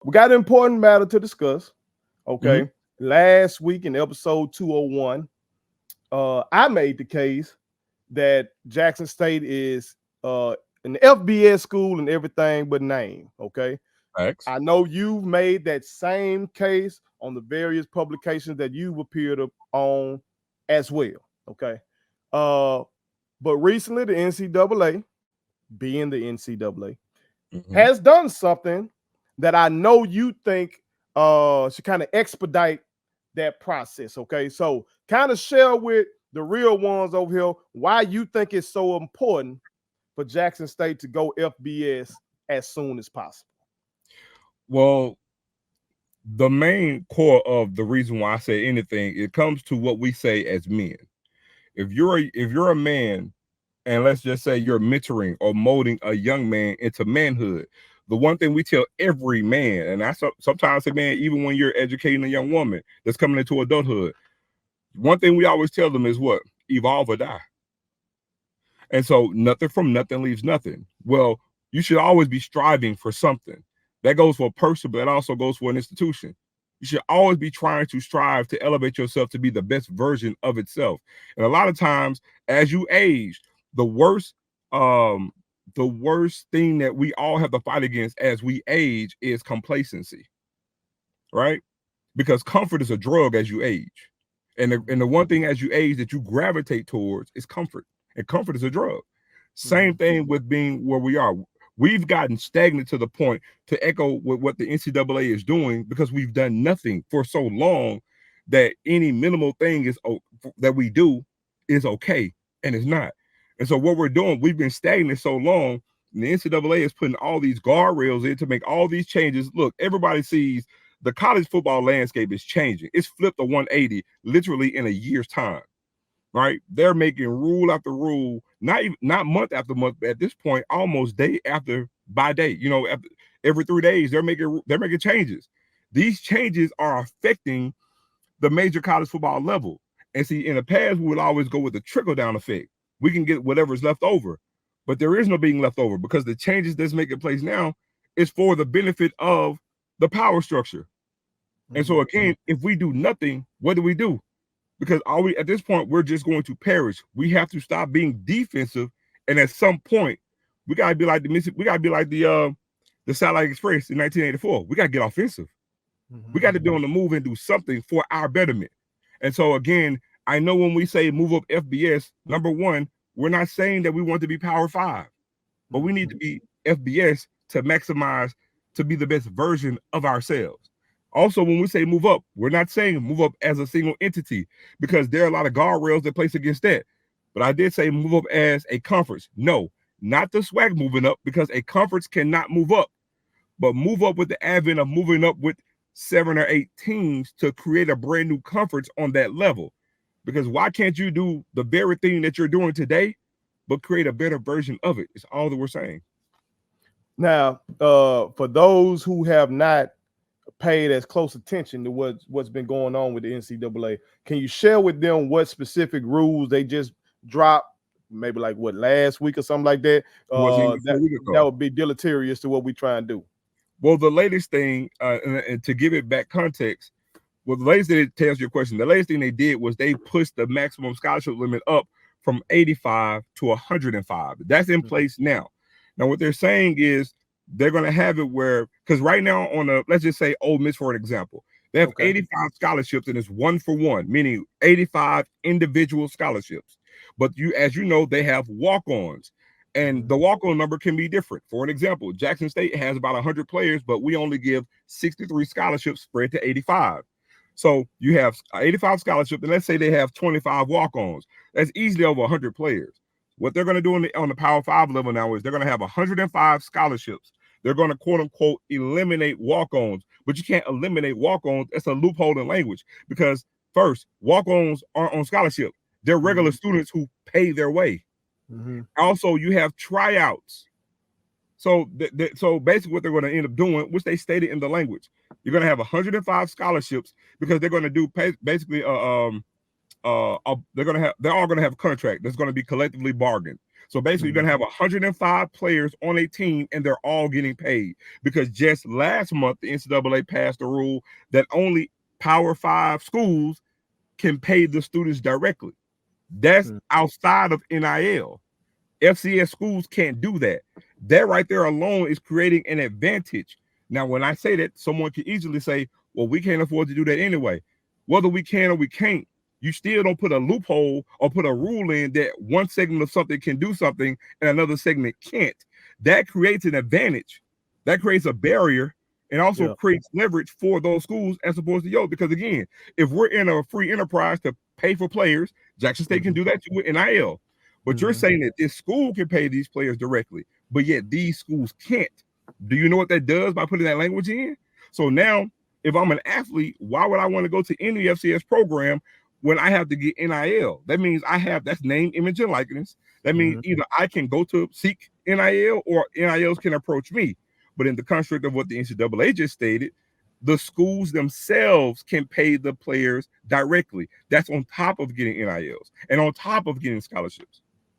we got an important matter to discuss. Mm-hmm. Okay. Last week in episode 201, I made the case that Jackson State is an FBS school and everything but name. Okay. Facts. I know you've made that same case on the various publications that you've appeared on as well. Okay. Uh, but recently, the NCAA, being the NCAA, Mm-hmm. has done something that I know you think should kind of expedite that process. Okay. So kind of share with the real ones over here why you think it's so important for Jackson State to go FBS as soon as possible. Well, the main core of the reason why I say anything, it comes to what we say as men. If you're a man, and let's just say you're mentoring or molding a young man into manhood, the one thing we tell every man, and I sometimes say, man, even when you're educating a young woman that's coming into adulthood, one thing we always tell them is what? Evolve or die. And so nothing from nothing leaves nothing. Well, you should always be striving for something. That goes for a person, but that also goes for an institution. You should always be trying to strive to elevate yourself to be the best version of itself. And a lot of times, as you age, the worst, the worst thing that we all have to fight against as we age is complacency, right? Because comfort is a drug as you age. And the one thing as you age that you gravitate towards is comfort. And comfort is a drug. Same thing with being where we are. We've gotten stagnant to the point, to echo with what the NCAA is doing, because we've done nothing for so long that any minimal thing is that we do is okay, and it's not. And so what we're doing, we've been stagnant so long, and the NCAA is putting all these guardrails in to make all these changes. Look, everybody sees the college football landscape is changing. It's flipped a 180 literally in a year's time. Right? They're making rule after rule, not month after month, but at this point, almost day after by day. Every 3 days, they're making changes. These changes are affecting the major college football level. And see, in the past, we would always go with the trickle down effect. We can get whatever's left over, but there is no being left over, because the changes that's making place now is for the benefit of the power structure. And so again, if we do nothing, what do? Because at this point, we're just going to perish. We have to stop being defensive, and at some point, we gotta be like the Satellite Express in 1984. We gotta get offensive. We got to be on the move and do something for our betterment. And so again, I know when we say move up FBS, number one, we're not saying that we want to be Power 5, but we need to be FBS to maximize, to be the best version of ourselves. Also, when we say move up, we're not saying move up as a single entity, because there are a lot of guardrails that place against that. But I did say move up as a conference. No, not the SWAC moving up, because a conference cannot move up, but move up with the advent of moving up with 7 or 8 teams to create a brand new conference on that level. Because why can't you do the very thing that you're doing today, but create a better version of it? It's all that we're saying. Now, for those who have not paid as close attention to what's been going on with the NCAA, can you share with them what specific rules they just dropped, maybe like what, last week or something like that? That would be deleterious to what we try and do. Well, the latest thing, and to give it back context, well, the latest thing, to answer your question, the latest thing they did was they pushed the maximum scholarship limit up from 85 to 105. That's in place now. Now, what they're saying is they're going to have it where, because right now let's just say Ole Miss, for an example, they have 85 scholarships, and it's 1-for-1, meaning 85 individual scholarships. But as you know, they have walk-ons. And the walk-on number can be different. For an example, Jackson State has about 100 players, but we only give 63 scholarships spread to 85. So you have 85 scholarships, and let's say they have 25 walk-ons. That's easily over 100 players. What they're going to do on the Power 5 level now is they're going to have 105 scholarships. They're going to, quote-unquote, eliminate walk-ons. But you can't eliminate walk-ons. That's a loophole in language, because, first, walk-ons aren't on scholarship. They're regular students who pay their way. Also, you have tryouts. So basically what they're going to end up doing, which they stated in the language, you're going to have 105 scholarships, because they're going to do basically they're all gonna have a contract that's gonna be collectively bargained. So basically, you're gonna have 105 players on a team, and they're all getting paid. Because just last month, the NCAA passed a rule that only Power 5 schools can pay the students directly. That's outside of NIL. FCS schools can't do that. That right there alone is creating an advantage. Now, when I say that, someone can easily say, well, we can't afford to do that anyway. Whether we can or we can't, you still don't put a loophole or put a rule in that one segment of something can do something and another segment can't. That creates an advantage. That creates a barrier and also creates leverage for those schools as opposed to because again, if we're in a free enterprise to pay for players, Jackson State can do that too with NIL. But you're saying that this school can pay these players directly, but yet these schools can't. Do you know what that does by putting that language in? So now, if I'm an athlete, why would I want to go to any FCS program when I have to get NIL? That means that's name, image, and likeness. That means either I can go to seek NIL or NILs can approach me. But in the construct of what the NCAA just stated, the schools themselves can pay the players directly. That's on top of getting NILs and on top of getting scholarships.